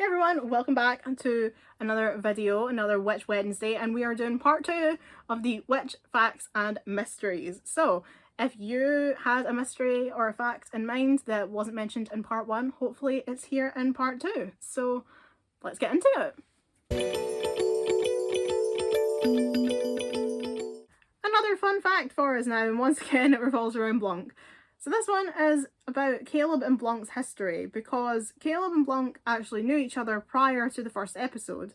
Hey everyone, welcome back to another video, another Witch Wednesday, and we are doing part 2 of the Witch Facts and Mysteries. So, if you had a mystery or a fact in mind that wasn't mentioned in part 1, hopefully it's here in part 2. So, let's get into it. Another fun fact for us now, and once again it revolves around Blunk. So this one is about Caleb and Blunk's history, because Caleb and Blunk actually knew each other prior to the first episode.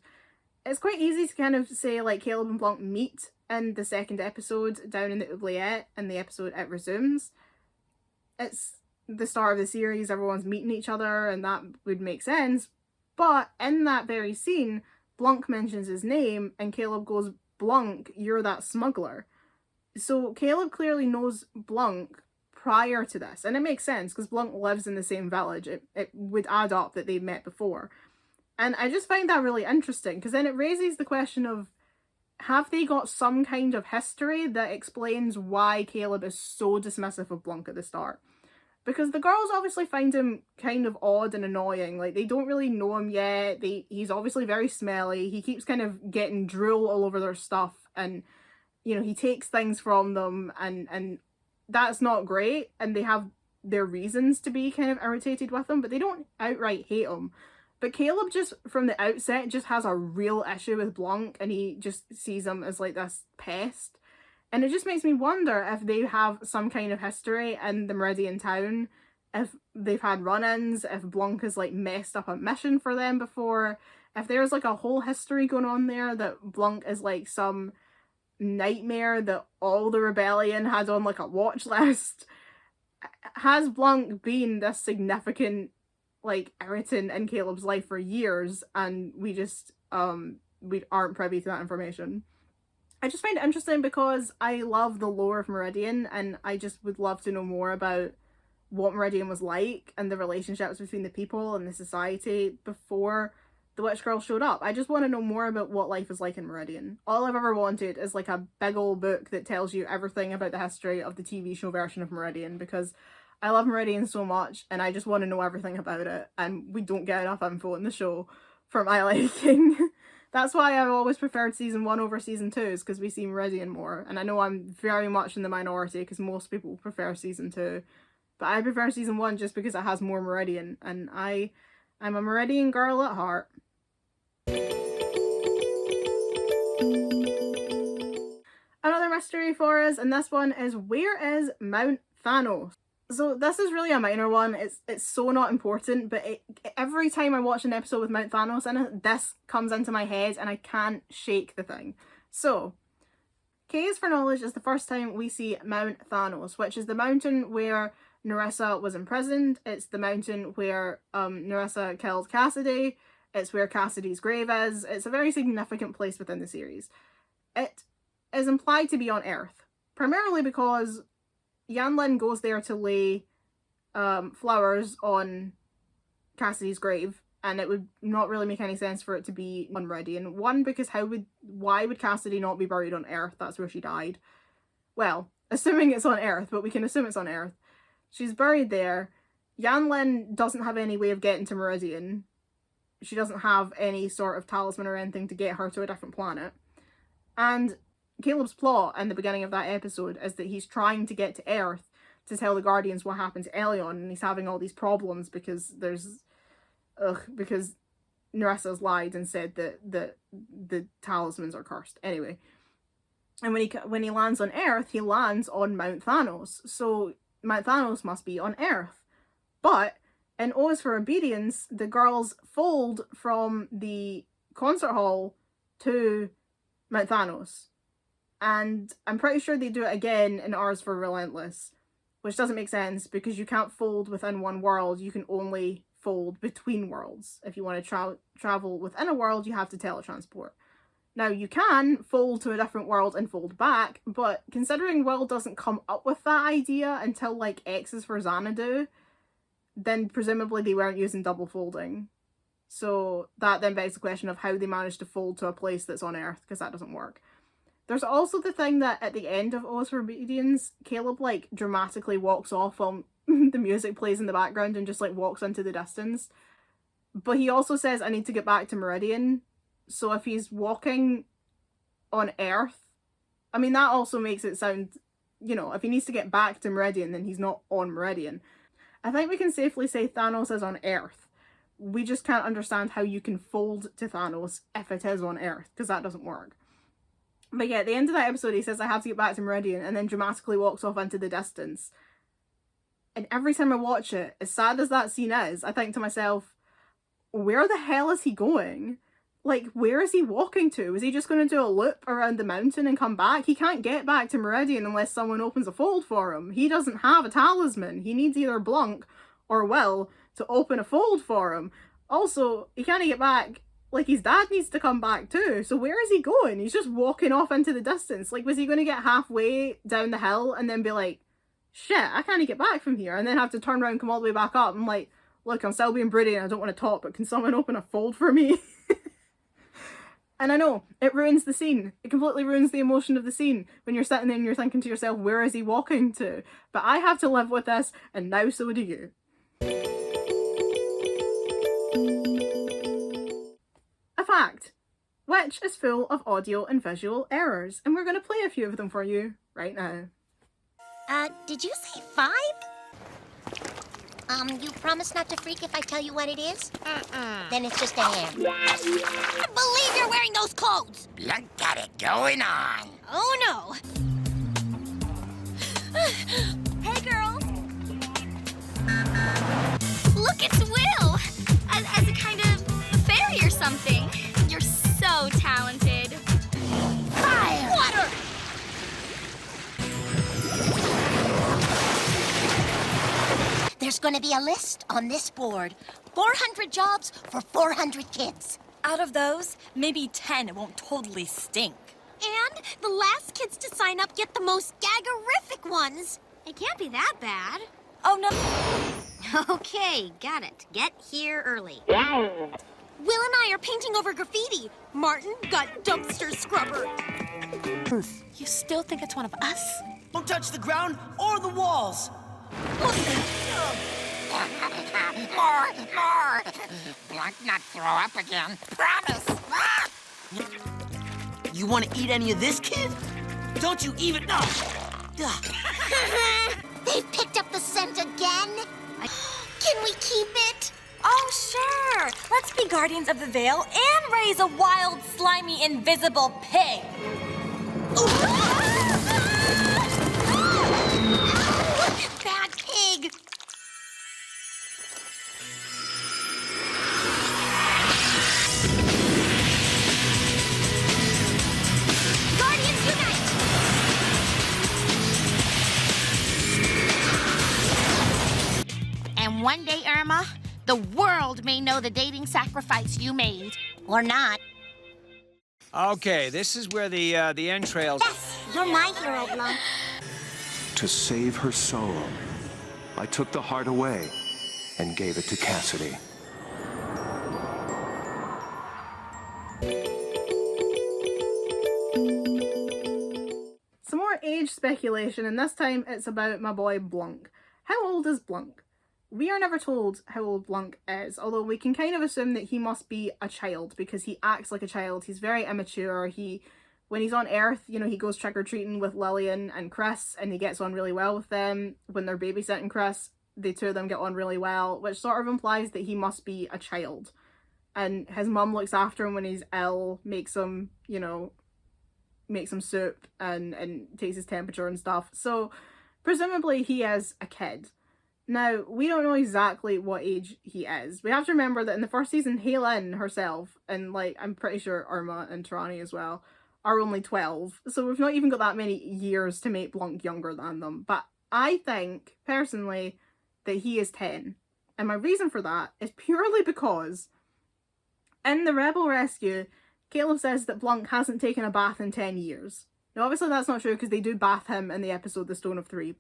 It's quite easy to kind of say like Caleb and Blunk meet in the second episode down in the oubliette, in the episode It Resumes. It's the start of the series, everyone's meeting each other and that would make sense, but in that very scene Blunk mentions his name and Caleb goes, "Blunk, you're that smuggler." So Caleb clearly knows Blunk prior to this, and it makes sense because Blunk lives in the same village. It would add up that they met before, and I just find that really interesting because then it raises the question of, have they got some kind of history that explains why Caleb is so dismissive of Blunk at the start? Because the girls obviously find him kind of odd and annoying, like they don't really know him yet, he's obviously very smelly, he keeps kind of getting drool all over their stuff, and you know, he takes things from them, and that's not great, and they have their reasons to be kind of irritated with him, but they don't outright hate him. But Caleb just, from the outset, just has a real issue with Blunk, and he just sees him as like this pest. And it just makes me wonder if they have some kind of history in the Meridian town, if they've had run-ins, if Blunk has like messed up a mission for them before, if there's like a whole history going on there, that Blunk is like some nightmare that all the rebellion had on like a watch list. Has Blunk been this significant like irritant in Caleb's life for years and we just we aren't privy to that information? I just find it interesting because I love the lore of Meridian, and I just would love to know more about what Meridian was like and the relationships between the people and the society before the witch girl showed up. I just want to know more about what life is like in Meridian. All I've ever wanted is like a big old book that tells you everything about the history of the TV show version of Meridian, because I love Meridian so much and I just want to know everything about it, and we don't get enough info in the show for my liking. That's why I've always preferred season 1 over season 2, is because we see Meridian more, and I know I'm very much in the minority because most people prefer season 2, but I prefer season 1 just because it has more Meridian, and I'm a Meridian girl at heart. Another mystery for us, and this one is, where is Mount Thanos? So this is really a minor one, it's so not important, but every time I watch an episode with Mount Thanos in it, this comes into my head and I can't shake the thing. So, K is for knowledge is the first time we see Mount Thanos, which is the mountain where Nerissa was imprisoned. It's the mountain where Nerissa killed Cassidy. It's where Cassidy's grave is. It's a very significant place within the series. It is implied to be on Earth, primarily because Yanlin goes there to lay flowers on Cassidy's grave, and it would not really make any sense for it to be on Meridian. One, because why would Cassidy not be buried on Earth? That's where she died. Well, assuming it's on Earth, but we can assume it's on Earth. She's buried there. Yanlin doesn't have any way of getting to Meridian. She doesn't have any sort of talisman or anything to get her to a different planet. And Caleb's plot in the beginning of that episode is that he's trying to get to Earth to tell the Guardians what happened to Elion, and he's having all these problems because because Nerissa's lied and said that the talismans are cursed. Anyway, and when he lands on Earth, he lands on Mount Thanos. So Mount Thanos must be on Earth. But in O's for Obedience, the girls fold from the concert hall to Mount Thanos. And I'm pretty sure they do it again in R's for Relentless, which doesn't make sense because you can't fold within one world, you can only fold between worlds. If you want to travel within a world, you have to teletransport. Now, you can fold to a different world and fold back, but considering Will doesn't come up with that idea until like X's for Xanadu, then presumably they weren't using double folding. So that then begs the question of how they managed to fold to a place that's on Earth, because that doesn't work. There's also the thing that at the end of O's for Obedience, Caleb like dramatically walks off while the music plays in the background and just like walks into the distance. But he also says, I need to get back to Meridian. So if he's walking on Earth, I mean, that also makes it sound, you know, if he needs to get back to Meridian, then he's not on Meridian. I think we can safely say Thanos is on Earth. We just can't understand how you can fold to Thanos if it is on Earth, because that doesn't work. But yeah, at the end of that episode, he says, I have to get back to Meridian, and then dramatically walks off into the distance. And every time I watch it, as sad as that scene is, I think to myself, where the hell is he going? Like, where is he walking to? Is he just going to do a loop around the mountain and come back? He can't get back to Meridian unless someone opens a fold for him. He doesn't have a talisman. He needs either Blunk or Will to open a fold for him. Also, he can't get back. Like, his dad needs to come back too. So where is he going? He's just walking off into the distance. Like, was he going to get halfway down the hill and then be like, shit, I can't get back from here, and then have to turn around and come all the way back up? I'm like, look, I'm still being broody and I don't want to talk, but can someone open a fold for me? And I know, it ruins the scene. It completely ruins the emotion of the scene when you're sitting there and you're thinking to yourself, where is he walking to? But I have to live with this, and now so do you. A fact. Which is full of audio and visual errors, and we're going to play a few of them for you right now. Did you say 5? You promise not to freak if I tell you what it is? Then it's just a hair. I believe you're wearing those clothes! Blunk got it going on. Oh, no. Hey, girls. Look, it's Will! As a kind of fairy or something. You're so talented. Fire! Water! There's gonna be a list on this board. 400 jobs for 400 kids. Out of those, maybe 10 won't totally stink. And the last kids to sign up get the most gaggerific ones. It can't be that bad. Oh, no. Okay, got it. Get here early. Will and I are painting over graffiti. Martin got dumpster scrubber. You still think it's one of us? Don't touch the ground or the walls. More! Blunk not throw up again. Promise! You want to eat any of this, kid? Don't you even know? They've picked up the scent again. Can we keep it? Oh, sure. Let's be guardians of the veil and raise a wild, slimy, invisible pig. Bad pig. Guardians unite! And one day, Irma, the world may know the dating sacrifice you made. Or not. Okay, this is where the entrails... Yes, you're my hero, Blunk. To save her soul, I took the heart away and gave it to Cassidy. Some more age speculation, and this time it's about my boy Blunk. How old is Blunk? We are never told how old Blunk is, although we can kind of assume that he must be a child because he acts like a child. He's very immature. When he's on Earth, you know, he goes trick-or-treating with Lillian and Chris, and he gets on really well with them. When they're babysitting Chris, the two of them get on really well, which sort of implies that he must be a child. And his mum looks after him when he's ill, makes him, you know, makes him soup and takes his temperature and stuff. So presumably he is a kid. Now, we don't know exactly what age he is. We have to remember that in the first season, Haylin herself, and like, I'm pretty sure Irma and Tarani as well, are only 12. So we've not even got that many years to make Blunk younger than them. But I think, personally, that he is 10. And my reason for that is purely because in the Rebel Rescue, Caleb says that Blunk hasn't taken a bath in 10 years. Now, obviously that's not true because they do bath him in the episode The Stone of Threeb.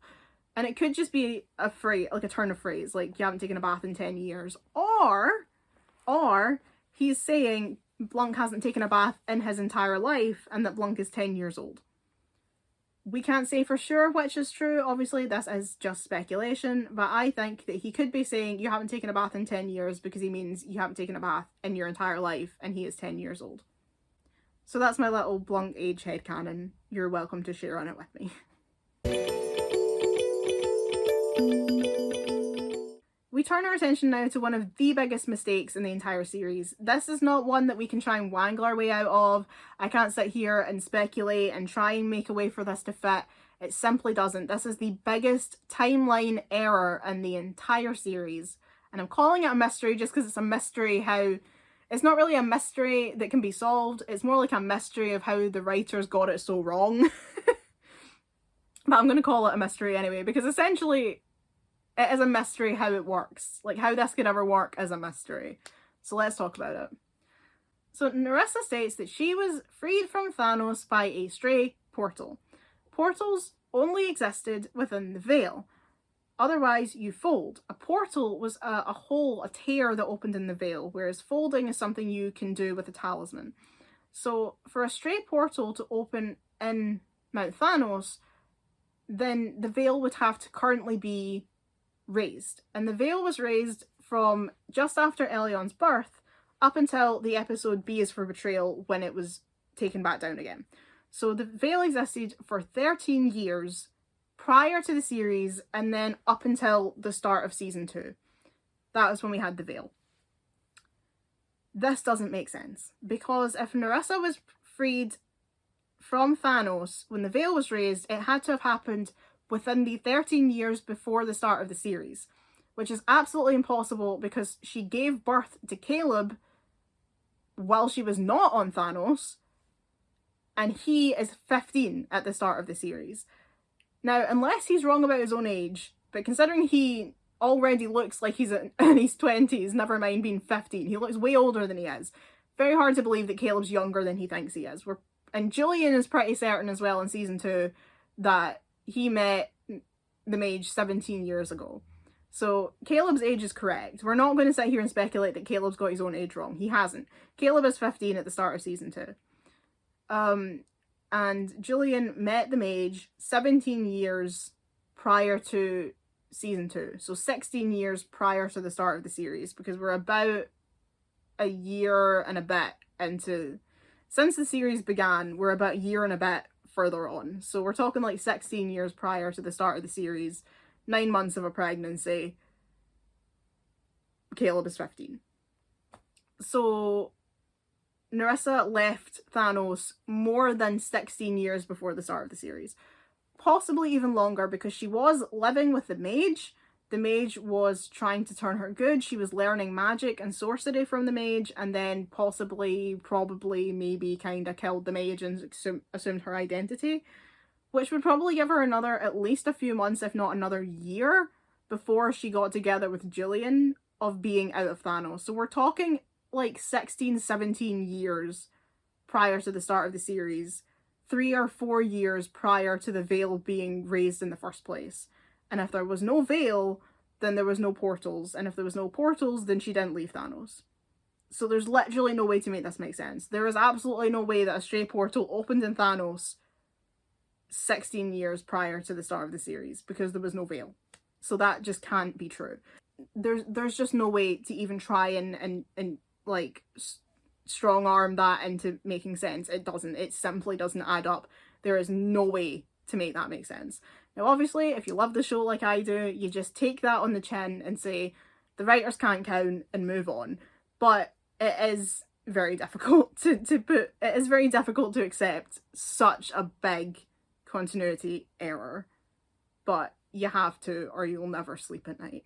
And it could just be a phrase, like a turn of phrase, like you haven't taken a bath in 10 years. Or he's saying Blunk hasn't taken a bath in his entire life and that Blunk is 10 years old. We can't say for sure which is true, obviously this is just speculation, but I think that he could be saying you haven't taken a bath in 10 years because he means you haven't taken a bath in your entire life and he is 10 years old. So that's my little Blunk age headcanon. You're welcome to share on it with me. We turn our attention now to one of the biggest mistakes in the entire series. This is not one that we can try and wangle our way out of. I can't sit here and speculate and try and make a way for this to fit. It simply doesn't. This is the biggest timeline error in the entire series. And I'm calling it a mystery just because it's a mystery how... It's not really a mystery that can be solved. It's more like a mystery of how the writers got it so wrong. But I'm going to call it a mystery anyway, because essentially... it is a mystery how it works. Like, how this could ever work is a mystery. So let's talk about it. So Nerissa states that she was freed from Thanos by a stray portal. Portals only existed within the Veil. Otherwise, you fold. A portal was a hole, a tear that opened in the Veil, whereas folding is something you can do with a talisman. So for a stray portal to open in Mount Thanos, then the Veil would have to currently be raised, and the Veil was raised from just after Elion's birth up until the episode B is for Betrayal, when it was taken back down again. So the Veil existed for 13 years prior to the series, and then up until the start of season 2. That was when we had the Veil. This doesn't make sense, because if Nerissa was freed from Thanos when the Veil was raised, it had to have happened within the 13 years before the start of the series, which is absolutely impossible because she gave birth to Caleb while she was not on Thanos, and he is 15 at the start of the series. Now, unless he's wrong about his own age, but considering he already looks like he's in his 20s, never mind being 15, he looks way older than he is. Very hard to believe that Caleb's younger than he thinks he is. And Julian is pretty certain as well in season 2 that he met the mage 17 years ago. So Caleb's age is correct. We're not going to sit here and speculate that Caleb's got his own age wrong. He hasn't. Caleb is 15 at the start of season 2. And Julian met the mage 17 years prior to season 2. So 16 years prior to the start of the series, because we're about a year and a bit into... Since the series began, we're about a year and a bit further on. So we're talking like 16 years prior to the start of the series, 9 months of a pregnancy. Caleb is 15. So Nerissa left Thanos more than 16 years before the start of the series. Possibly even longer, because she was living with the mage. The mage was trying to turn her good. She was learning magic and sorcery from the mage, and then possibly, probably, maybe kind of killed the mage and assumed her identity, which would probably give her at least a few months, if not another year, before she got together with Julian of being out of Thanos. So we're talking like 16, 17 years prior to the start of the series, 3 or 4 years prior to the Veil being raised in the first place. And if there was no Veil, then there was no portals. And if there was no portals, then she didn't leave Thanos. So there's literally no way to make this make sense. There is absolutely no way that a stray portal opened in Thanos 16 years prior to the start of the series, because there was no Veil. So that just can't be true. There's just no way to even try and like strong arm that into making sense. It doesn't. It simply doesn't add up. There is no way to make that make sense. Now, obviously, if you love the show like I do, you just take that on the chin and say, the writers can't count and move on. But it is very difficult it is very difficult to accept such a big continuity error. But you have to, or you'll never sleep at night.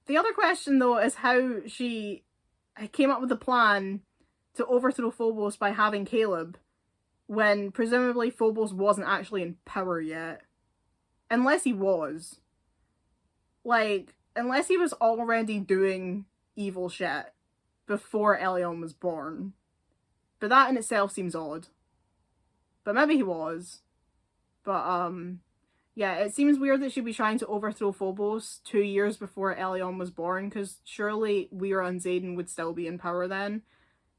The other question, though, is how she came up with a plan to overthrow Phobos by having Caleb, when presumably Phobos wasn't actually in power yet. Unless he was. Like, unless he was already doing evil shit before Elion was born. But that in itself seems odd. But maybe he was. But, yeah, it seems weird that she'd be trying to overthrow Phobos 2 years before Elion was born, because surely Weir and Zayden would still be in power then.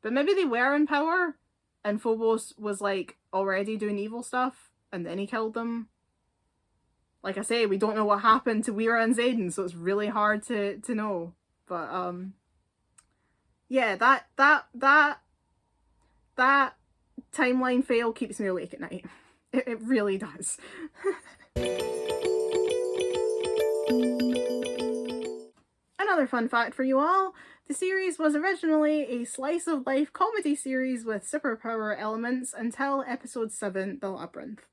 But maybe they were in power, and Phobos was, like, already doing evil stuff, and then he killed them. Like I say, we don't know what happened to Weira and Zayden, so it's really hard to know. But yeah, that timeline fail keeps me awake at night. It really does. Another fun fact for you all, the series was originally a slice of life comedy series with superpower elements until episode 7, The Labyrinth.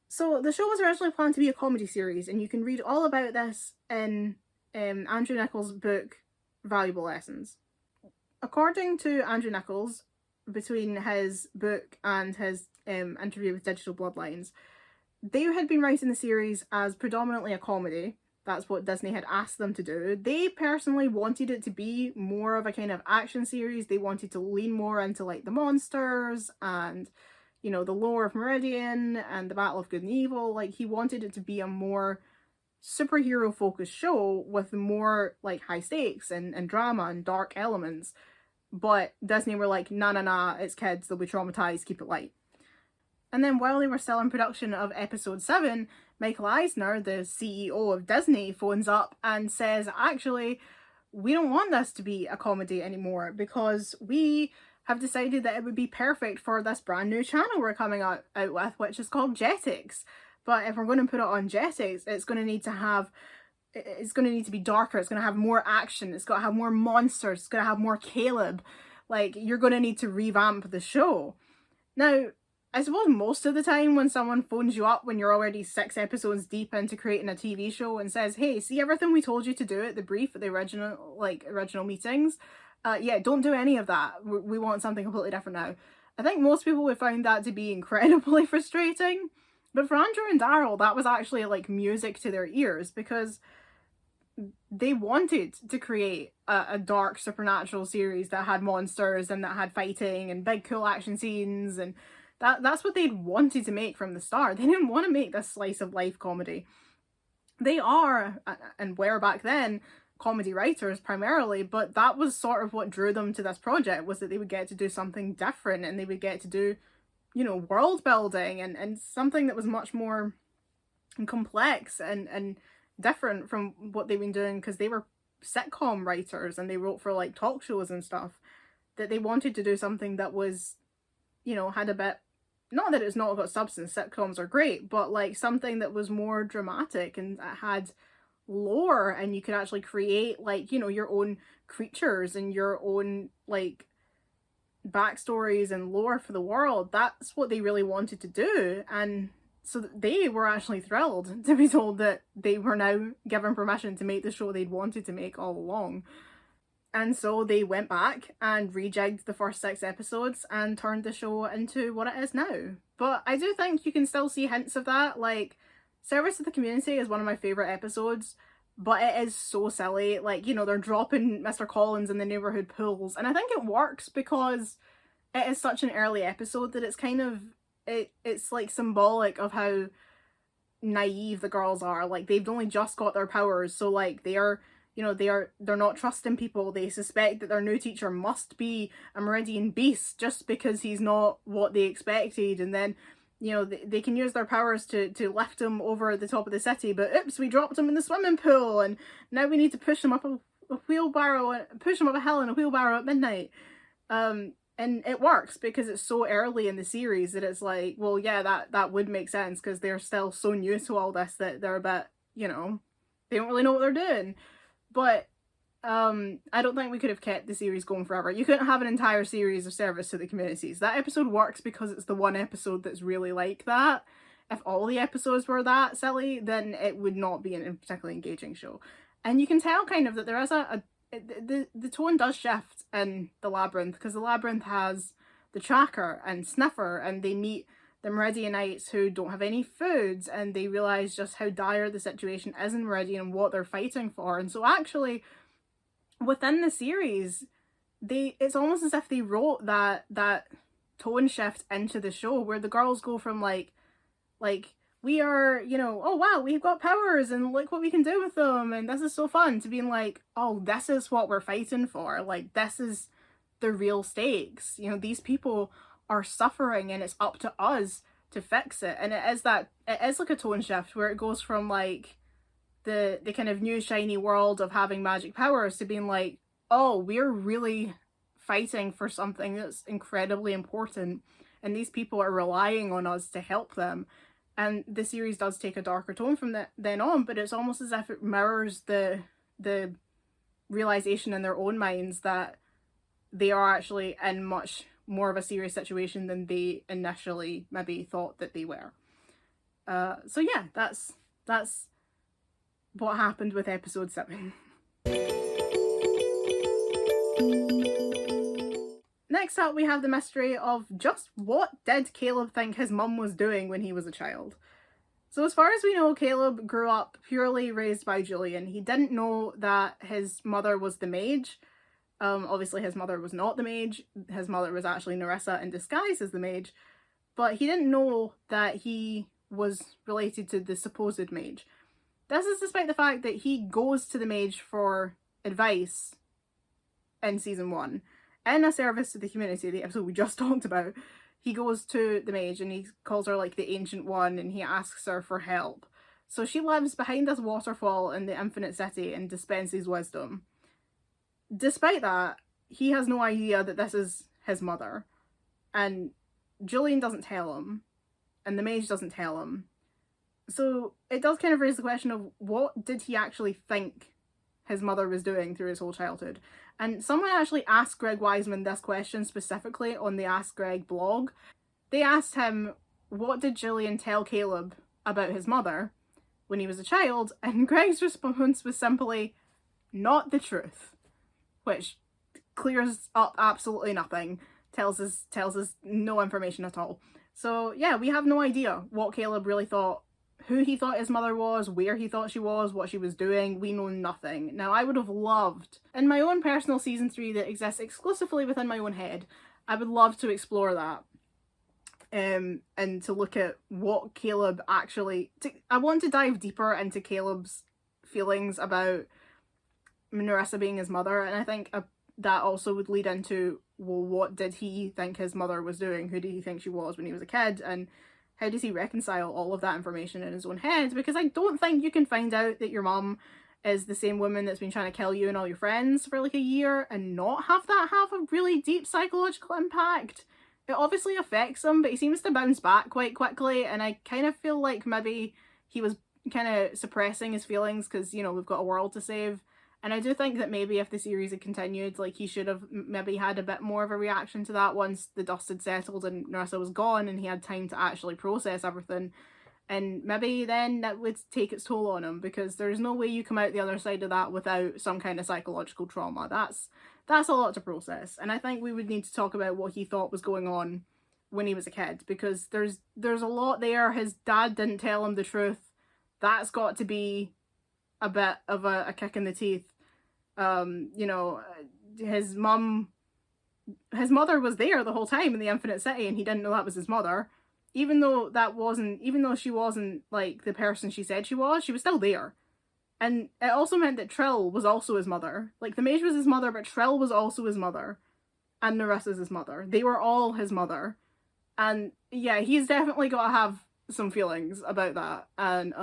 So the show was originally planned to be a comedy series, and you can read all about this in Andrew Nicholls' book, Valuable Lessons. According to Andrew Nicholls, between his book and his interview with Digital Bloodlines, they had been writing the series as predominantly a comedy. That's what Disney had asked them to do. They personally wanted it to be more of a kind of action series. They wanted to lean more into like the monsters and, you know, the lore of Meridian and the Battle of Good and Evil. Like, he wanted it to be a more superhero focused show with more like high stakes and drama and dark elements. But Disney were like, nah, it's kids, they'll be traumatized, keep it light. And then while they were still in production of episode 7, Michael Eisner, the CEO of Disney, phones up and says, actually, we don't want this to be a comedy anymore because we have decided that it would be perfect for this brand new channel we're coming out with, which is called Jetix. But if we're going to put it on Jetix, it's going to need to be darker, it's going to have more action, it's got to have more monsters, it's going to have more Caleb. Like, you're going to need to revamp the show. Now, I suppose most of the time when someone phones you up when you're already 6 episodes deep into creating a TV show and says, hey, see everything we told you to do at the brief at the original meetings? Yeah, don't do any of that. We want something completely different now. I think most people would find that to be incredibly frustrating. But for Andrew and Daryl, that was actually like music to their ears because they wanted to create a dark supernatural series that had monsters and that had fighting and big cool action scenes, and that's what they'd wanted to make from the start. They didn't want to make this slice of life comedy. They are, and were back then, comedy writers primarily, but that was sort of what drew them to this project, was that they would get to do something different and they would get to do, you know, world building and something that was much more complex and different from what they've been doing, because they were sitcom writers and they wrote for like talk shows and stuff. That they wanted to do something that was, you know, had a bit, not that it's not got substance, sitcoms are great, but like something that was more dramatic and had lore, and you could actually create like, you know, your own creatures and your own like backstories and lore for the world. That's what they really wanted to do. And so they were actually thrilled to be told that they were now given permission to make the show they'd wanted to make all along. And so they went back and rejigged the first 6 episodes and turned the show into what it is now. But I do think you can still see hints of that. Like, Service to the Community is one of my favourite episodes, but it is so silly. Like, you know, they're dropping Mr. Collins in the neighbourhood pools. And I think it works because it is such an early episode that it's kind of, it's like symbolic of how naive the girls are. Like, they've only just got their powers, so like they are, you know, they're not trusting people. They suspect that their new teacher must be a Meridian beast just because he's not what they expected. And then, you know, they can use their powers to lift him over the top of the city, but oops, we dropped him in the swimming pool, and now we need to push him up a wheelbarrow, push him up a hill in a wheelbarrow at midnight. And it works because it's so early in the series that it's like, well, yeah, that would make sense because they're still so new to all this that they're a bit, you know, they don't really know what they're doing. But I don't think we could have kept the series going forever. You couldn't have an entire series of Service to the Communities. That episode works because it's the one episode that's really like that. If all the episodes were that silly, then it would not be a particularly engaging show. And you can tell kind of that there is the tone does shift in The Labyrinth, because The Labyrinth has the Tracker and Sniffer, and they meet the Meridianites who don't have any food, and they realise just how dire the situation is in Meridian and what they're fighting for. And so actually, within the series, it's almost as if they wrote that tone shift into the show, where the girls go from like we are, you know, oh wow, we've got powers and look what we can do with them and this is so fun, to being like, oh, this is what we're fighting for. Like, this is the real stakes. You know, these people are suffering and it's up to us to fix it. And it is like a tone shift where it goes from like the kind of new shiny world of having magic powers to being like, oh, we're really fighting for something that's incredibly important and these people are relying on us to help them. And the series does take a darker tone from then on, but it's almost as if it mirrors the realization in their own minds that they are actually in much more of a serious situation than they initially maybe thought that they were. So yeah, that's what happened with episode 7. Next up, we have the mystery of just what did Caleb think his mum was doing when he was a child. So as far as we know, Caleb grew up purely raised by Julian. He didn't know that his mother was the mage. Obviously his mother was not the mage. His mother was actually Nerissa in disguise as the mage. But he didn't know that he was related to the supposed mage. This is despite the fact that he goes to the mage for advice in season 1. In a service to the community, the episode we just talked about, he goes to the mage and he calls her like the Ancient One and he asks her for help. So she lives behind this waterfall in the Infinite City and dispenses wisdom. Despite that, he has no idea that this is his mother. And Julian doesn't tell him. And the mage doesn't tell him. So it does kind of raise the question of what did he actually think his mother was doing through his whole childhood. And someone actually asked Greg Wiseman this question specifically on the Ask Greg blog. They asked him, what did Julian tell Caleb about his mother when he was a child? And Greg's response was simply, not the truth. Which clears up absolutely nothing. Tells us no information at all. So yeah, we have no idea what Caleb really thought, who he thought his mother was, where he thought she was, what she was doing. We know nothing. Now, I would have loved, in my own personal season 3 that exists exclusively within my own head, I would love to explore that. And to look at what Caleb actually... I want to dive deeper into Caleb's feelings about Nerissa being his mother, and I think that also would lead into, well, what did he think his mother was doing? Who did he think she was when he was a kid? And how does he reconcile all of that information in his own head? Because I don't think you can find out that your mum is the same woman that's been trying to kill you and all your friends for like a year and not have that have a really deep psychological impact. It obviously affects him, but he seems to bounce back quite quickly, and I kind of feel like maybe he was kind of suppressing his feelings because, you know, we've got a world to save. And I do think that maybe if the series had continued, like, he should have maybe had a bit more of a reaction to that once the dust had settled and Nerissa was gone and he had time to actually process everything. And maybe then that would take its toll on him, because there's no way you come out the other side of that without some kind of psychological trauma. That's a lot to process. And I think we would need to talk about what he thought was going on when he was a kid, because there's a lot there. His dad didn't tell him the truth. That's got to be a bit of a kick in the teeth. You know, his mother was there the whole time in the Infinite City and he didn't know that was his mother. Even though she wasn't like the person she said she was still there. And it also meant that Trill was also his mother. Like, the mage was his mother, but Trill was also his mother. And Nerissa's his mother. They were all his mother. And yeah, he's definitely got to have some feelings about that. And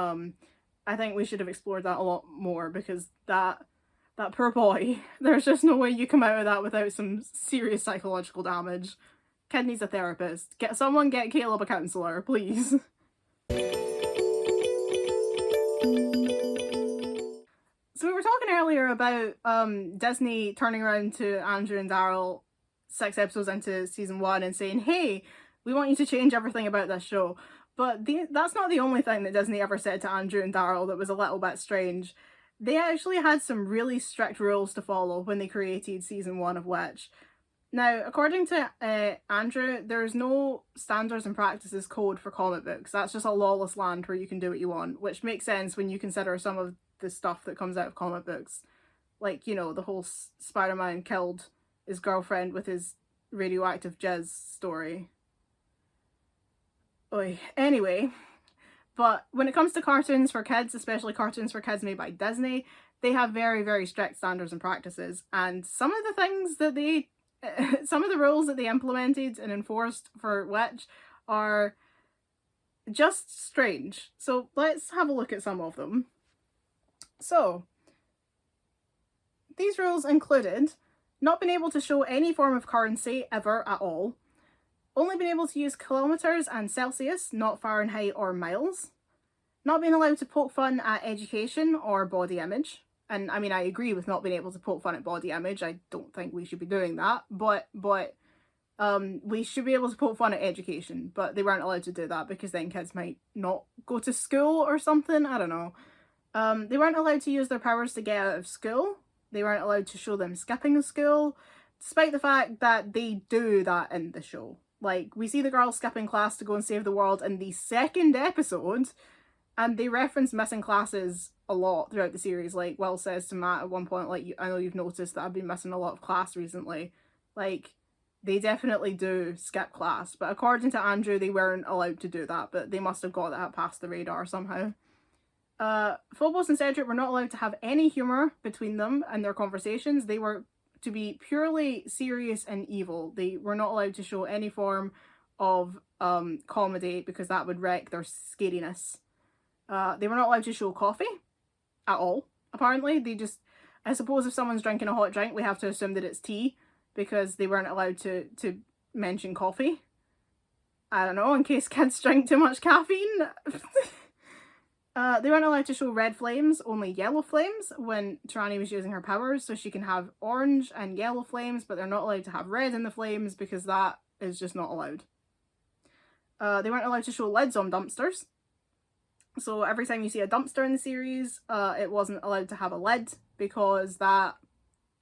I think we should have explored that a lot more, because that poor boy, there's just no way you come out of that without some serious psychological damage. Kid needs a therapist. Get Caleb a counselor, please. So we were talking earlier about Disney turning around to Andrew and Daryl 6 episodes into season 1 and saying, hey, we want you to change everything about this show. But that's not the only thing that Disney ever said to Andrew and Daryl that was a little bit strange. They actually had some really strict rules to follow when they created season 1 of Witch. Now, according to Andrew, there's no standards and practices code for comic books. That's just a lawless land where you can do what you want, which makes sense when you consider some of the stuff that comes out of comic books. Like, you know, the whole Spider-Man killed his girlfriend with his radioactive jizz story. Oy. Anyway, but when it comes to cartoons for kids, especially cartoons for kids made by Disney, they have very, very strict standards and practices. And some of the things that they some of the rules that they implemented and enforced for Witch are just strange. So let's have a look at some of them. So, these rules included not being able to show any form of currency ever at all, only being able to use kilometres and Celsius, not Fahrenheit or miles, not being allowed to poke fun at education or body image. And I mean, I agree with not being able to poke fun at body image. I don't think we should be doing that, but we should be able to poke fun at education, but they weren't allowed to do that because then kids might not go to school or something. I don't know. They weren't allowed to use their powers to get out of school. They weren't allowed to show them skipping school, despite the fact that they do that in the show. Like, we see the girls skipping class to go and save the world in the second episode, and they reference missing classes a lot throughout the series. Like, Will says to Matt at one point, like, I know you've noticed that I've been missing a lot of class recently. Like, they definitely do skip class, but according to Andrew, they weren't allowed to do that, but they must have got that past the radar somehow. Phobos and Cedric were not allowed to have any humour between them and their conversations. They were to be purely serious and evil. They were not allowed to show any form of comedy because that would wreck their scariness. They were not allowed to show coffee at all, apparently. They just, I suppose if someone's drinking a hot drink, we have to assume that it's tea because they weren't allowed to mention coffee. I don't know, in case kids drink too much caffeine. They weren't allowed to show red flames, only yellow flames when Tarani was using her powers, so she can have orange and yellow flames, but they're not allowed to have red in the flames because that is just not allowed. They weren't allowed to show lids on dumpsters. So every time you see a dumpster in the series, it wasn't allowed to have a lid because that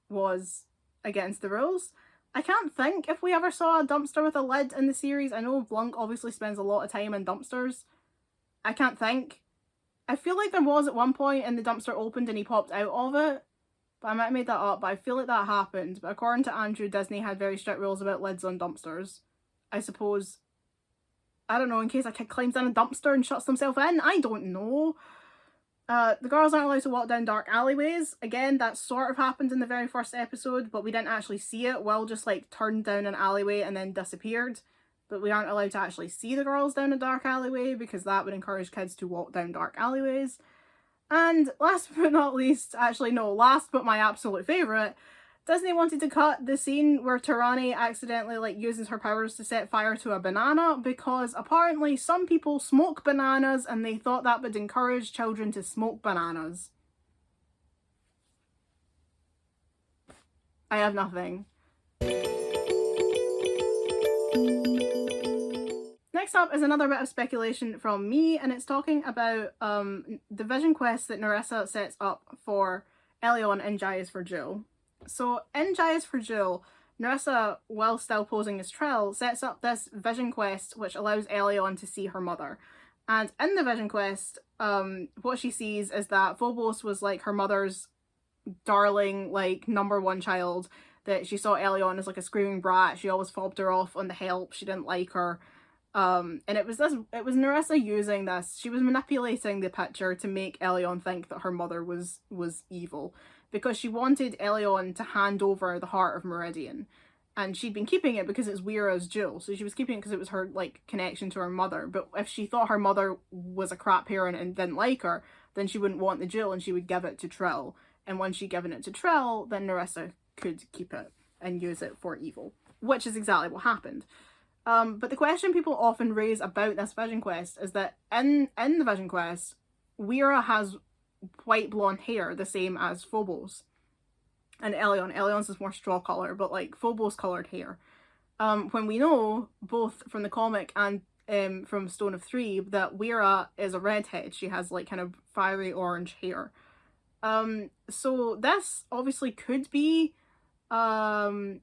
was against the rules. I can't think if we ever saw a dumpster with a lid in the series. I know Blunk obviously spends a lot of time in dumpsters. I can't think. I feel like there was at one point and the dumpster opened and he popped out of it. But I might have made that up, but I feel like that happened. But according to Andrew, Disney had very strict rules about lids on dumpsters. I suppose, I don't know, in case a kid climbs in a dumpster and shuts themselves in. I don't know. The girls aren't allowed to walk down dark alleyways. Again, that sort of happened in the very first episode, but we didn't actually see it. Will just like turned down an alleyway and then disappeared. But we aren't allowed to actually see the girls down a dark alleyway because that would encourage kids to walk down dark alleyways. And last but not least, actually no, last but my absolute favourite, Disney wanted to cut the scene where Tarani accidentally like uses her powers to set fire to a banana because apparently some people smoke bananas and they thought that would encourage children to smoke bananas. I have nothing. Next up is another bit of speculation from me, and it's talking about the vision quest that Nerissa sets up for Elion in Jayas for Jewel. So in Jayas for Jewel, Nerissa, while still posing as Trill, sets up this vision quest which allows Elion to see her mother. And in the vision quest, what she sees is that Phobos was like her mother's darling, like #1 child, that she saw Elion as like a screaming brat. She always fobbed her off on the help, she didn't like her. And it was Nerissa using this. She was manipulating the picture to make Elion think that her mother was evil because she wanted Elion to hand over the heart of Meridian, and she'd been keeping it because it's Weira's jewel. So she was keeping it because it was her like connection to her mother. But if she thought her mother was a crap parent and didn't like her, then she wouldn't want the jewel and she would give it to Trill. And when she'd given it to Trill, then Nerissa could keep it and use it for evil, which is exactly what happened. But the question people often raise about this vision quest is that in the vision quest, Weira has white blonde hair, the same as Phobos. And Elion's is more straw colour, but like Phobos coloured hair. When we know, both from the comic and from Stone of Three, that Weira is a redhead. She has like kind of fiery orange hair. So this obviously could be an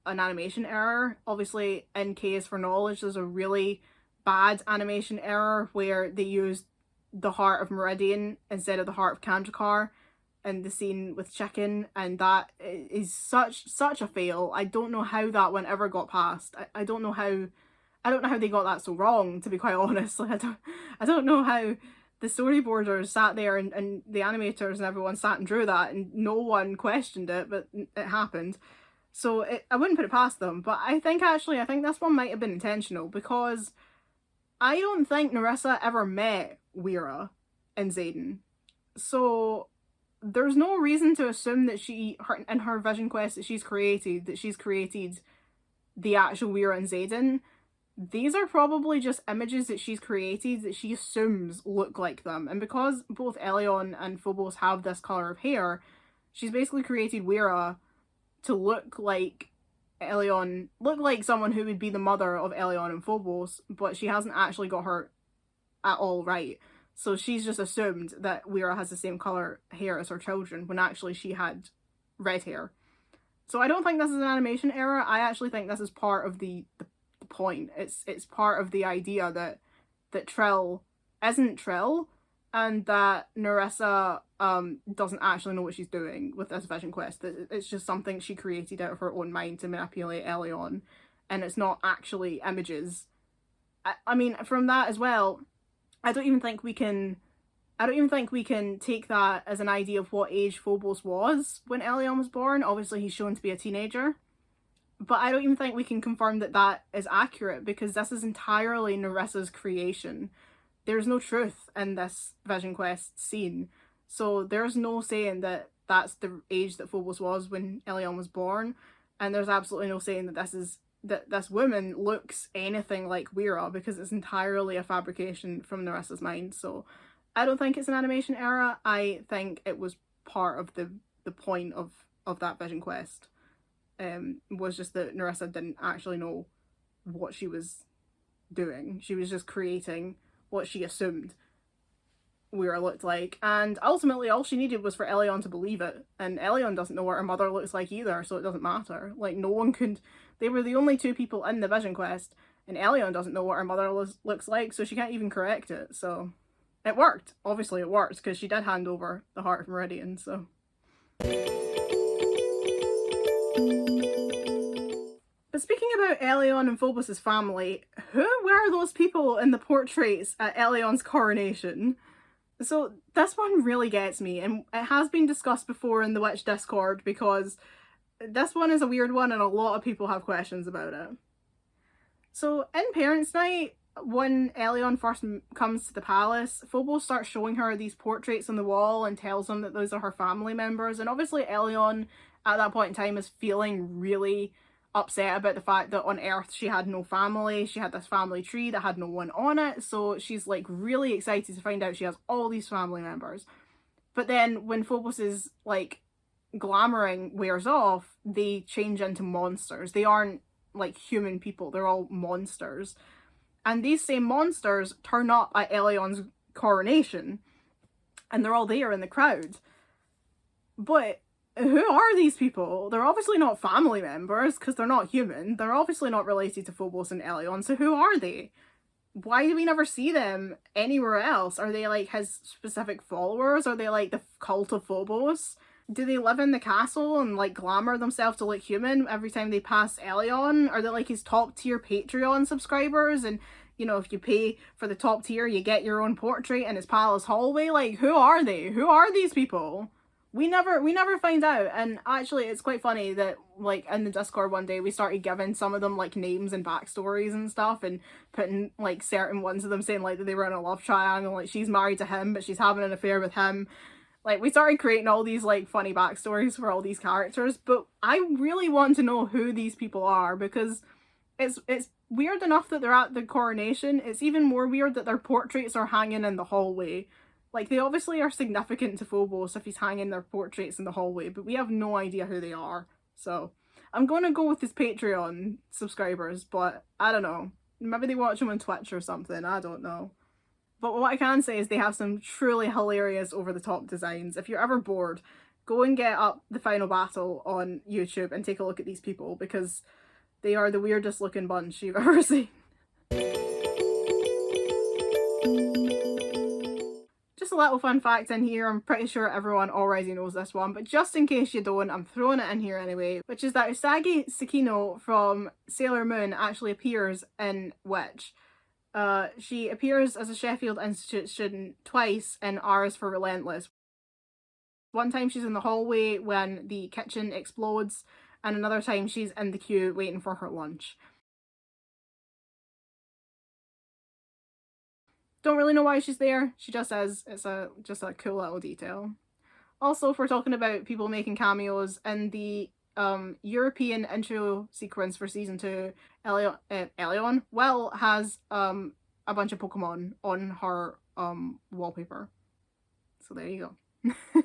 animation error. Obviously, in K is for Knowledge, there's a really bad animation error where they used the heart of Meridian instead of the heart of Kandrakar in the scene with Chicken, and that is such a fail. I don't know how that one ever got past. I don't know how they got that so wrong, to be quite honest. Like, I don't know how the storyboarders sat there and the animators and everyone sat and drew that and no one questioned it, but it happened. So I wouldn't put it past them, but I think this one might have been intentional, because I don't think Nerissa ever met Weira and Xaden. So there's no reason to assume that in her vision quest that she's created the actual Weira and Xaden. These are probably just images that she's created that she assumes look like them. And because both Elyon and Phobos have this colour of hair, she's basically created Weira to look like someone who would be the mother of Elyon and Phobos, but she hasn't actually got her at all right. So she's just assumed that Weira has the same colour hair as her children, when actually she had red hair. So I don't think this is an animation error. I actually think this is part of the point. It's part of the idea that Trill isn't Trill, and that Nerissa doesn't actually know what she's doing with this vision quest. It's just something she created out of her own mind to manipulate Elyon, and it's not actually images. I mean, from that as well, I don't even think we can take that as an idea of what age Phobos was when Elyon was born. Obviously he's shown to be a teenager, but I don't even think we can confirm that that is accurate, because this is entirely Nerissa's creation. There's no truth in this vision quest scene, so there's no saying that that's the age that Phobos was when Elyon was born, and there's absolutely no saying that this woman looks anything like Weira, because it's entirely a fabrication from Nerissa's mind. So I don't think it's an animation error. I think it was part of the point of that vision quest. Was just that Nerissa didn't actually know what she was doing. She was just creating what she assumed Weira looked like, and ultimately all she needed was for Elyon to believe it, and Elyon doesn't know what her mother looks like either, so it doesn't matter. Like, no one could... They were the only two people in the vision quest, and Elyon doesn't know what her mother looks like, so she can't even correct it. So it worked. Obviously it worked, because she did hand over the heart of Meridian, so... But speaking about Elyon and Phobos' family, who were those people in the portraits at Elyon's coronation? So this one really gets me, and it has been discussed before in the Witch Discord, because this one is a weird one and a lot of people have questions about it. So in Parents' Night, when Elyon first comes to the palace, Phobos starts showing her these portraits on the wall and tells them that those are her family members, and obviously Elyon at that point in time is feeling really upset about the fact that on Earth she had no family. She had this family tree that had no one on it, so she's like really excited to find out she has all these family members. But then when Phobos's like glamouring wears off, they change into monsters. They aren't like human people, they're all monsters. And these same monsters turn up at Elyon's coronation, and they're all there in the crowd. But who are these people? They're obviously not family members, because they're not human. They're obviously not related to Phobos and Elyon, so who are they? Why do we never see them anywhere else? Are they like his specific followers? Are they like the cult of Phobos? Do they live in the castle and like glamour themselves to look human every time they pass Elyon? Are they like his top tier Patreon subscribers, and you know, if you pay for the top tier you get your own portrait in his palace hallway? Like, who are they? Who are these people? We never find out. And actually it's quite funny that like in the Discord one day we started giving some of them like names and backstories and stuff, and putting like certain ones of them saying like that they were in a love triangle, like she's married to him but she's having an affair with him. Like, we started creating all these like funny backstories for all these characters, but I really want to know who these people are, because it's weird enough that they're at the coronation. It's even more weird that their portraits are hanging in the hallway. Like, they obviously are significant to Phobos if he's hanging their portraits in the hallway, but we have no idea who they are. So I'm going to go with his Patreon subscribers, but I don't know. Maybe they watch him on Twitch or something, I don't know. But what I can say is they have some truly hilarious over-the-top designs. If you're ever bored, go and get up the final battle on YouTube and take a look at these people, because they are the weirdest looking bunch you've ever seen. Just a little fun fact in here, I'm pretty sure everyone already knows this one, but just in case you don't, I'm throwing it in here anyway, which is that Usagi Tsukino from Sailor Moon actually appears in Witch. She appears as a Sheffield Institute student twice in R is for Relentless. One time she's in the hallway when the kitchen explodes, and another time she's in the queue waiting for her lunch. Don't really know why she's there, she just is. It's just a cool little detail. Also, if we're talking about people making cameos, in the European intro sequence for season 2, Elion, Will has a bunch of Pokemon on her wallpaper. So there you go.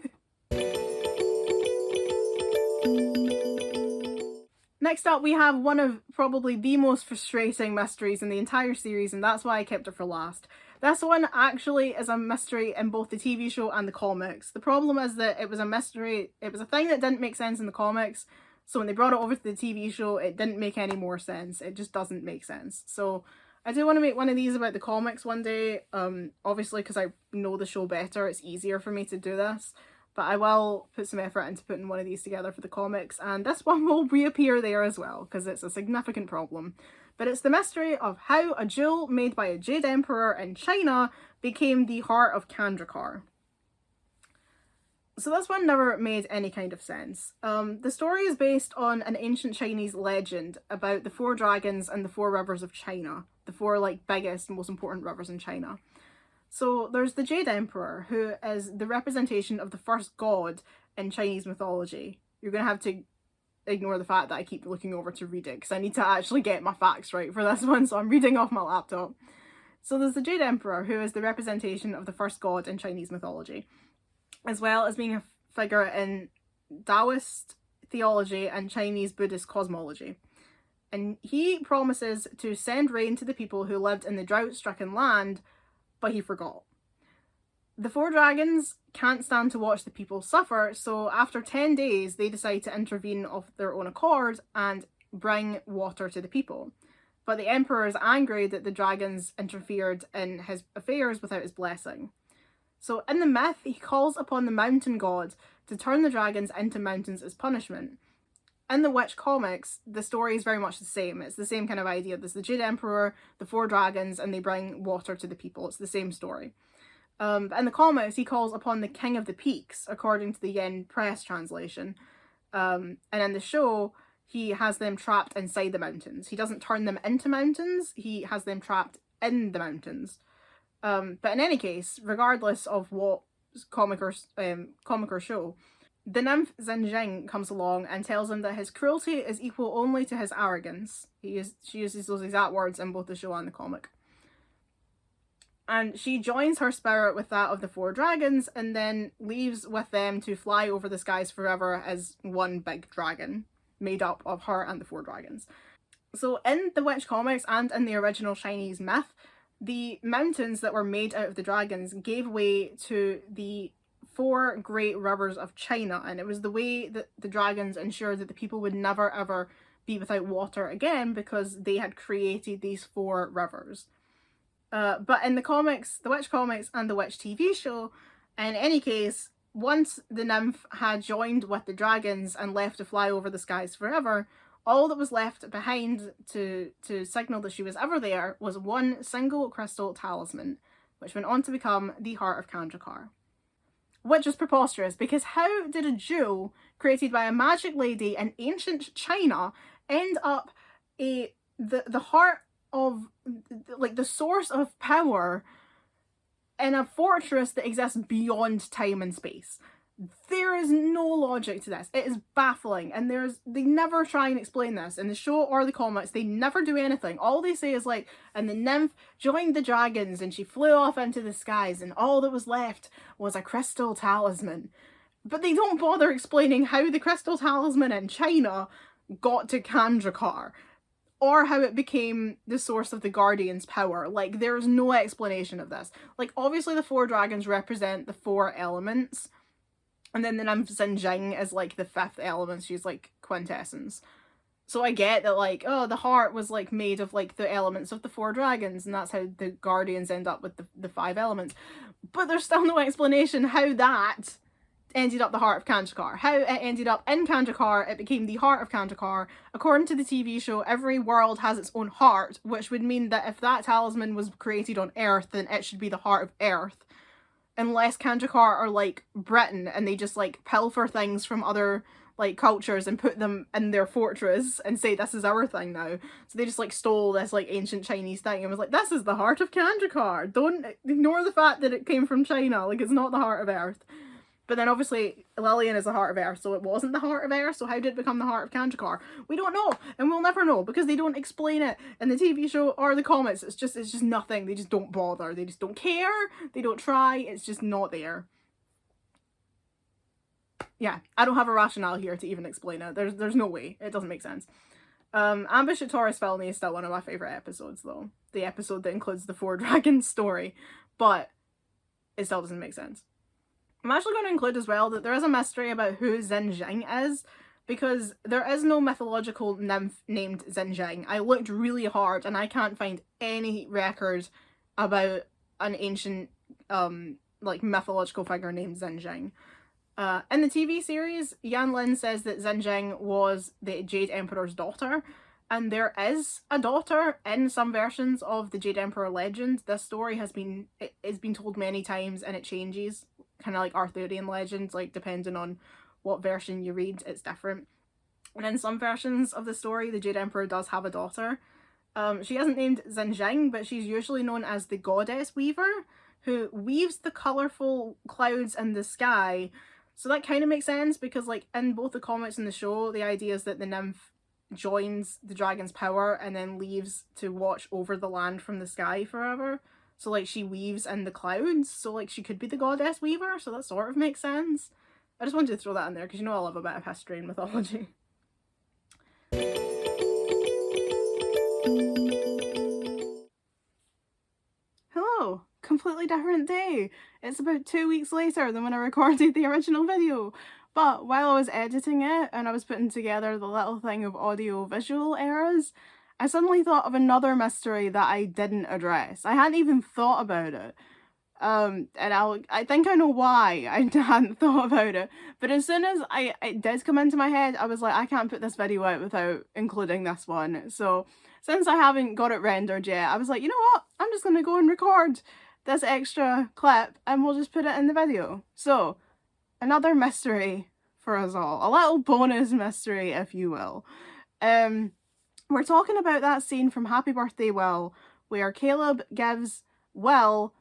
Next up, we have one of probably the most frustrating mysteries in the entire series, and that's why I kept it for last. This one actually is a mystery in both the TV show and the comics. The problem is that it was a mystery, it was a thing that didn't make sense in the comics, so when they brought it over to the TV show, it didn't make any more sense. It just doesn't make sense. So I do want to make one of these about the comics one day, obviously because I know the show better, it's easier for me to do this. But I will put some effort into putting one of these together for the comics, and this one will reappear there as well, because it's a significant problem. But it's the mystery of how a jewel made by a Jade Emperor in China became the heart of Kandrakar. So this one never made any kind of sense. The story is based on an ancient Chinese legend about the 4 dragons and the 4 rivers of China. The 4 like biggest and most important rivers in China. So there's the Jade Emperor, who is the representation of the first god in Chinese mythology. You're going to have to ignore the fact that I keep looking over to read it, because I need to actually get my facts right for this one, so I'm reading off my laptop. So there's the Jade Emperor, who is the representation of the first god in Chinese mythology, as well as being a figure in Taoist theology and Chinese Buddhist cosmology. And he promises to send rain to the people who lived in the drought-stricken land, but he forgot. The 4 dragons can't stand to watch the people suffer, so after 10 days they decide to intervene of their own accord and bring water to the people. But the Emperor is angry that the dragons interfered in his affairs without his blessing. So in the myth, he calls upon the mountain god to turn the dragons into mountains as punishment. In the Witch comics, the story is very much the same. It's the same kind of idea. There's the Jade Emperor, the 4 dragons, and they bring water to the people. It's the same story. But in the comics, he calls upon the King of the Peaks, according to the Yen Press translation. And in the show, he has them trapped inside the mountains. He doesn't turn them into mountains, he has them trapped in the mountains. But in any case, regardless of what comic or show, the nymph Xinjing comes along and tells him that his cruelty is equal only to his arrogance. She uses those exact words in both the show and the comic. And she joins her spirit with that of the 4 dragons and then leaves with them to fly over the skies forever as one big dragon, made up of her and the 4 dragons. So in the Witch comics and in the original Chinese myth, the mountains that were made out of the dragons gave way to the 4 great rivers of China, and it was the way that the dragons ensured that the people would never ever be without water again, because they had created these 4 rivers. But in the comics, the Witch comics and the Witch TV show, in any case, once the nymph had joined with the dragons and left to fly over the skies forever, all that was left behind to signal that she was ever there was one single crystal talisman, which went on to become the Heart of Kandrakar. Which is preposterous, because how did a jewel created by a magic lady in ancient China end up the heart of, like, the source of power in a fortress that exists beyond time and space? There is no logic to this. It is baffling, and they never try and explain this in the show or the comics. They never do anything. All they say is like, and the nymph joined the dragons and she flew off into the skies and all that was left was a crystal talisman. But they don't bother explaining how the crystal talisman in China got to Kandrakar, or how it became the source of the Guardian's power. Like, there's no explanation of this. Like, obviously the 4 dragons represent the 4 elements, and then the nymph Xinjing is like the 5th element. She's like quintessence. So I get that, like, oh, the heart was like made of like the elements of the 4 dragons, and that's how the Guardians end up with the 5 elements. But there's still no explanation how that ended up the Heart of Kandrakar. How it ended up in Kandrakar, it became the Heart of Kandrakar. According to the TV show, every world has its own heart, which would mean that if that talisman was created on Earth, then it should be the Heart of Earth. Unless Kandrakar are like Britain and they just like pilfer things from other like cultures and put them in their fortress and say this is our thing now. So they just like stole this like ancient Chinese thing and was like, this is the heart of Kandrakar. Don't ignore the fact that it came from China. Like, it's not the heart of Earth. But then obviously Lillian is the heart of Earth, so it wasn't the heart of Earth, so how did it become the heart of Kandrakar? We don't know, and we'll never know, because they don't explain it in the TV show or the comics. It's just nothing. They just don't bother. They just don't care. They don't try. It's just not there. Yeah, I don't have a rationale here to even explain it. There's no way. It doesn't make sense. Ambush at Taurus Felony is still one of my favourite episodes, though. The episode that includes the 4 dragons story. But it still doesn't make sense. I'm actually going to include as well that there is a mystery about who Xinjing is, because there is no mythological nymph named Xinjing. I looked really hard and I can't find any record about an ancient like mythological figure named Xinjing. In the TV series, Yan Lin says that Xinjing was the Jade Emperor's daughter, and there is a daughter in some versions of the Jade Emperor legend. This story has been told many times and it changes, kind of like Arthurian legends, like depending on what version you read, it's different. And in some versions of the story, the Jade Emperor does have a daughter. She isn't named Xinjing, but she's usually known as the Goddess Weaver, who weaves the colourful clouds in the sky. So that kind of makes sense, because like in both the comics and the show, the idea is that the nymph joins the dragon's power and then leaves to watch over the land from the sky forever. So like she weaves in the clouds, so like she could be the Goddess Weaver, so that sort of makes sense. I just wanted to throw that in there because you know I love a bit of history and mythology. Hello, completely different day. It's about 2 weeks later than when I recorded the original video. But while I was editing it and I was putting together the little thing of audio-visual errors, I suddenly thought of another mystery that I didn't address. I hadn't even thought about it. And I think I know why I hadn't thought about it. But as soon as it did come into my head, I was like, I can't put this video out without including this one. So since I haven't got it rendered yet, I was like, you know what? I'm just going to go and record this extra clip and we'll just put it in the video. So, another mystery for us all. A little bonus mystery, if you will. We're talking about that scene from Happy Birthday, Will, where Caleb gives Will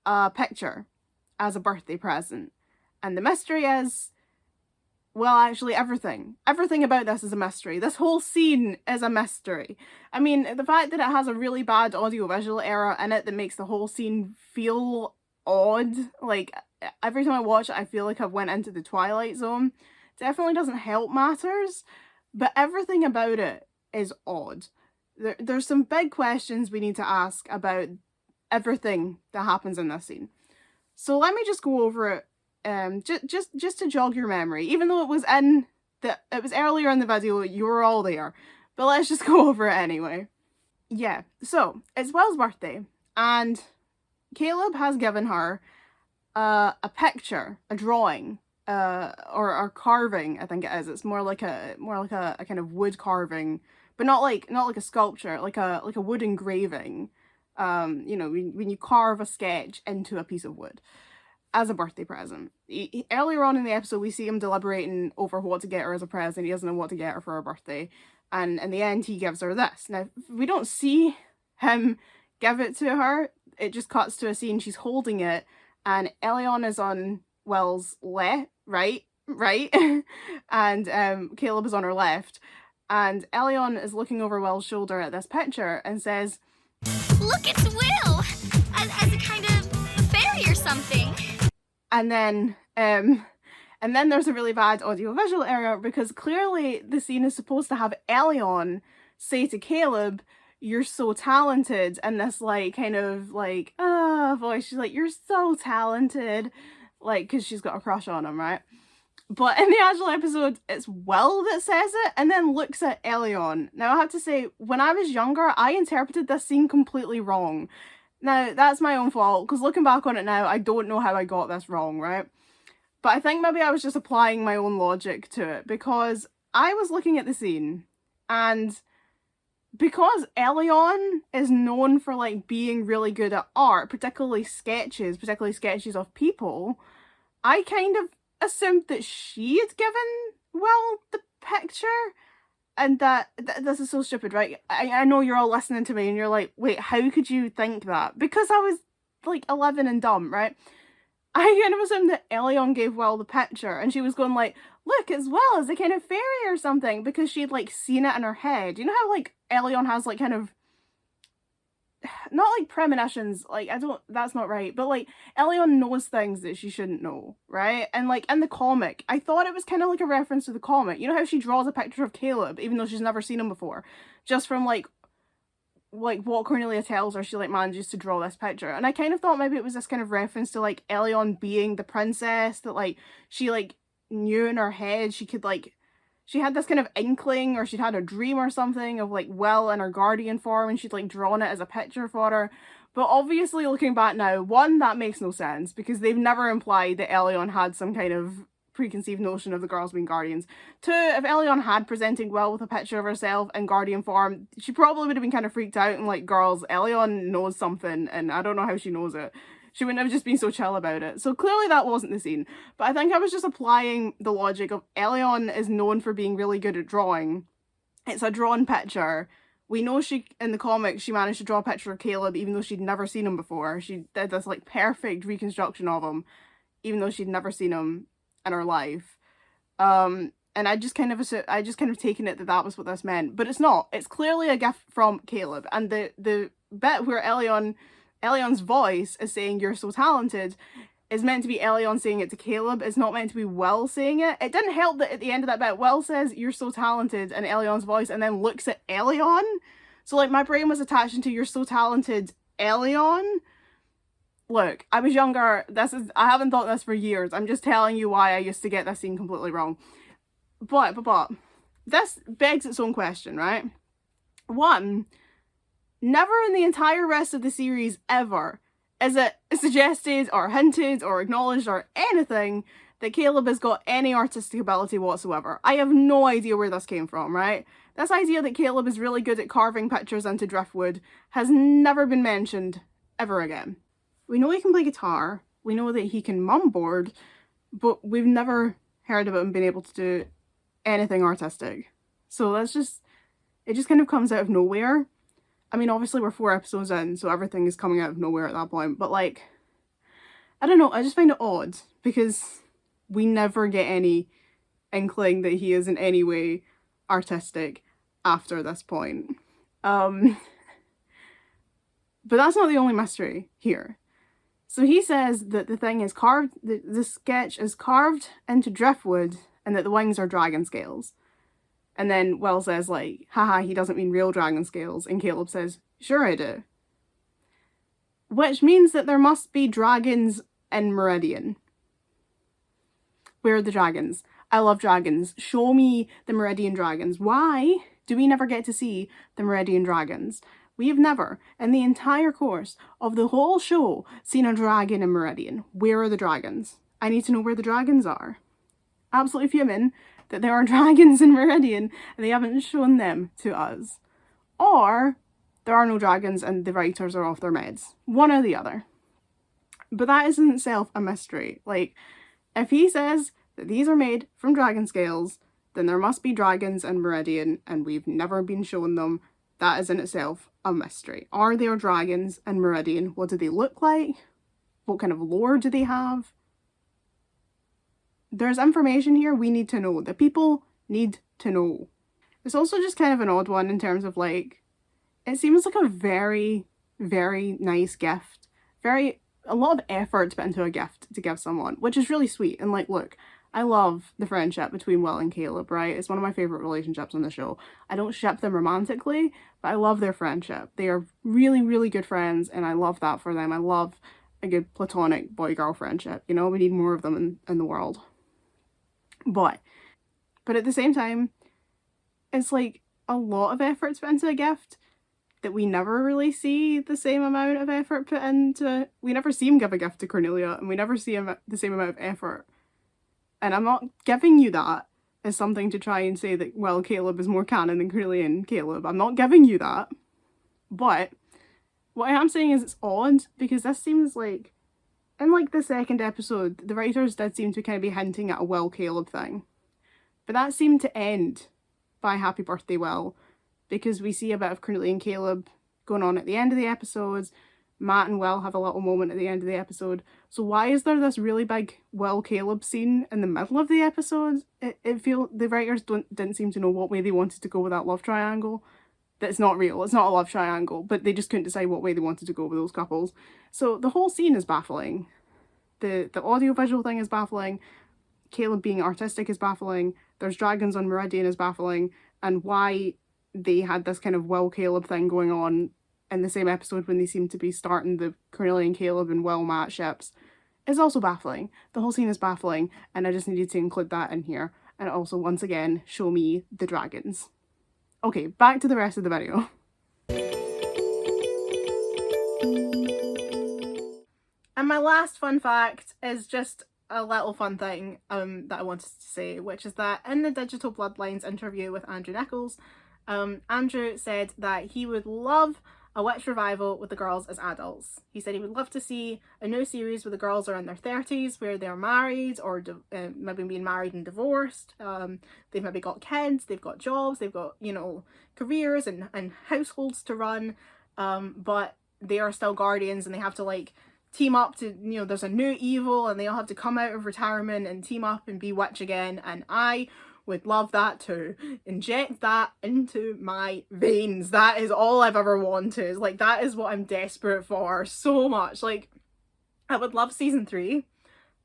a picture as a birthday present. And the mystery is, well, actually everything about this is a mystery. This whole scene is a mystery. I mean, the fact that it has a really bad audio-visual error in it that makes the whole scene feel odd, like, every time I watch it I feel like I've went into the Twilight Zone, definitely doesn't help matters, but everything about it is odd. There's some big questions we need to ask about everything that happens in this scene. So let me just go over it, just to jog your memory, even though it was earlier in the video, you were all there, but let's just go over it anyway. Yeah, so it's Will's birthday, and Caleb has given her a picture, a drawing, or carving, I think it is. It's more like a kind of wood carving, but not like a sculpture, like a wood engraving. You know, when you carve a sketch into a piece of wood as a birthday present. Earlier on in the episode, we see him deliberating over what to get her as a present. He doesn't know what to get her for her birthday, and in the end, he gives her this. Now, we don't see him give it to her. It just cuts to a scene. She's holding it, and Elion is on Will's right, and Caleb is on her left, and Elion is looking over Will's shoulder at this picture and says, Look, it's Will! As a kind of fairy or something. And then there's a really bad audio-visual error, because clearly the scene is supposed to have Elion say to Caleb, "You're so talented," and this like kind of like voice. She's like, "You're so talented," like, because she's got a crush on him, right? But in the actual episode, it's Will that says it and then looks at Elion. Now, I have to say, when I was younger, I interpreted this scene completely wrong. Now, that's my own fault, because looking back on it now, I don't know how I got this wrong, right? But I think maybe I was just applying my own logic to it, because I was looking at the scene, and because Elion is known for, like, being really good at art, particularly sketches of people, I kind of assumed that she had given Well, the picture, and this is so stupid, right? I know you're all listening to me and you're like, wait, how could you think that? Because I was like 11 and dumb, right? I kind of assumed that Elion gave Will the picture, and she was going like, look, it's Will, is a kind of fairy or something, because she'd like seen it in her head. You know how like Elion has like kind of, not like premonitions, like that's not right, but like Elion knows things that she shouldn't know, right? And like in the comic, I thought it was kind of like a reference to the comic. You know how she draws a picture of Caleb even though she's never seen him before, just from like what Cornelia tells her, she like manages to draw this picture. And I kind of thought maybe it was this kind of reference to like Elion being the princess, that like she like knew in her head she could like, she had this kind of inkling, or she'd had a dream or something of like Will in her guardian form, and she'd like drawn it as a picture for her. But obviously looking back now, one, that makes no sense because they've never implied that Elion had some kind of preconceived notion of the girls being guardians. Two, if Elion had presented Will with a picture of herself in guardian form, she probably would have been kind of freaked out and like, girls, Elion knows something and I don't know how she knows it. She wouldn't have just been so chill about it. So clearly that wasn't the scene. But I think I was just applying the logic of Elion is known for being really good at drawing. It's a drawn picture. We know she, in the comics, she managed to draw a picture of Caleb even though she'd never seen him before. She did this like perfect reconstruction of him even though she'd never seen him in her life. And I just kind of taken it that that was what this meant. But it's not. It's clearly a gift from Caleb. And the bit where Elion's voice is saying you're so talented is meant to be Elion saying it to Caleb. It's not meant to be Will saying it. It didn't help that at the end of that bit, Will says you're so talented in Elion's voice and then looks at Elion. So like my brain was attaching to you're so talented Elion. Look, I was younger. I haven't thought this for years. I'm just telling you why I used to get this scene completely wrong. But this begs its own question, right? One, never in the entire rest of the series ever is it suggested or hinted or acknowledged or anything that Caleb has got any artistic ability whatsoever. I have no idea where this came from, right? This idea that Caleb is really good at carving pictures into Driftwood has never been mentioned ever again. We know he can play guitar, we know that he can mumboard, but we've never heard about him being able to do anything artistic. So it just kind of comes out of nowhere. I mean, obviously we're 4 episodes in, so everything is coming out of nowhere at that point, but like, I don't know, I just find it odd, because we never get any inkling that he is in any way artistic after this point. But that's not the only mystery here. So he says that the thing is carved, the sketch is carved into Driftwood, and that the wings are dragon scales. And then Will says like, haha, he doesn't mean real dragon scales. And Caleb says, sure I do. Which means that there must be dragons in Meridian. Where are the dragons? I love dragons. Show me the Meridian dragons. Why do we never get to see the Meridian dragons? We have never, in the entire course of the whole show, seen a dragon in Meridian. Where are the dragons? I need to know where the dragons are. Absolutely fuming that there are dragons in Meridian and they haven't shown them to us. Or there are no dragons and the writers are off their meds. One or the other. But that is in itself a mystery. Like, if he says that these are made from dragon scales, then there must be dragons in Meridian and we've never been shown them. That is in itself a mystery. Are there dragons in Meridian? What do they look like? What kind of lore do they have? There's information here we need to know. The people need to know. It's also just kind of an odd one in terms of like, it seems like a very, very nice gift. A lot of effort put into a gift to give someone, which is really sweet. And like, look, I love the friendship between Will and Caleb, right? It's one of my favourite relationships on the show. I don't ship them romantically, but I love their friendship. They are really, really good friends, and I love that for them. I love a good platonic boy-girl friendship. You know, we need more of them in the world. But at the same time, it's like a lot of effort put into a gift that we never really see the same amount of effort put into. We never see him give a gift to Cornelia, and we never see him the same amount of effort. And I'm not giving you that as something to try and say that, well, Caleb is more canon than Cornelia and Caleb. I'm not giving you that. But what I am saying is it's odd, because this seems like, in like the second episode, the writers did seem to kind of be hinting at a Will Caleb thing. But that seemed to end by Happy Birthday Will, because we see a bit of Cornelia and Caleb going on at the end of the episodes. Matt and Will have a little moment at the end of the episode. So why is there this really big Will Caleb scene in the middle of the episode? It feels the writers didn't seem to know what way they wanted to go with that love triangle. That's not real. It's not a love triangle, but they just couldn't decide what way they wanted to go with those couples. So the whole scene is baffling. The audio-visual thing is baffling. Caleb being artistic is baffling. There's dragons on Meridian is baffling. And why they had this kind of Will Caleb thing going on in the same episode when they seem to be starting the Cornelia and Caleb and Will Matt ships is also baffling. The whole scene is baffling, and I just needed to include that in here. And also, once again, show me the dragons. Okay, back to the rest of the video. And my last fun fact is just a little fun thing that I wanted to say, which is that in the Digital Bloodlines interview with Andrew Nicholls, Andrew said that he would love a Witch revival with the girls as adults. He said he would love to see a new series where the girls are in their 30s, where they're married or maybe being married and divorced. They've maybe got kids, they've got jobs, they've got, you know, careers and households to run, but they are still guardians and they have to like team up to, you know, there's a new evil and they all have to come out of retirement and team up and be witch again. And I would love that too. Inject that into my veins. That is all I've ever wanted. Like, that is what I'm desperate for so much. Like, I would love season 3,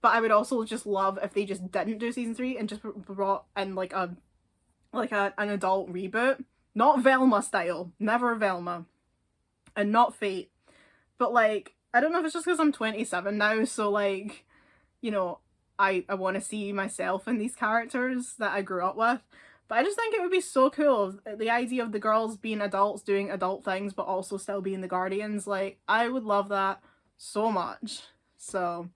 but I would also just love if they just didn't do season 3 and just brought in like an adult reboot. Not Velma style. Never Velma. And not Fate. But like, I don't know if it's just because I'm 27 now, so like, you know, I want to see myself in these characters that I grew up with. But I just think it would be so cool, the idea of the girls being adults doing adult things but also still being the guardians. Like, I would love that so much. So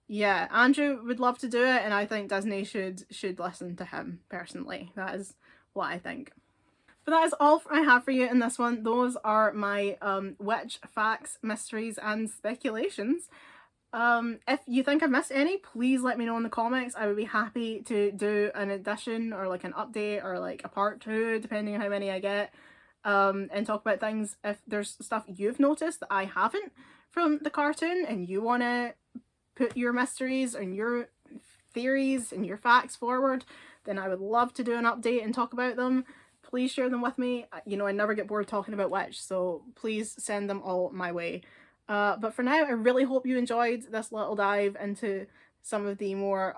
yeah, Andrew would love to do it, and I think Disney should listen to him personally. That is what I think. But that is all I have for you in this one. Those are my witch facts, mysteries and speculations. If you think I've missed any, please let me know in the comments. I would be happy to do an addition or like an update or like a part 2, depending on how many I get, and talk about things. If there's stuff you've noticed that I haven't from the cartoon and you want to put your mysteries and your theories and your facts forward, then I would love to do an update and talk about them. Please share them with me. You know, I never get bored talking about Witch, so please send them all my way. But for now, I really hope you enjoyed this little dive into some of the more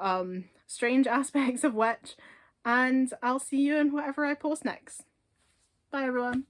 strange aspects of Witch, and I'll see you in whatever I post next. Bye everyone!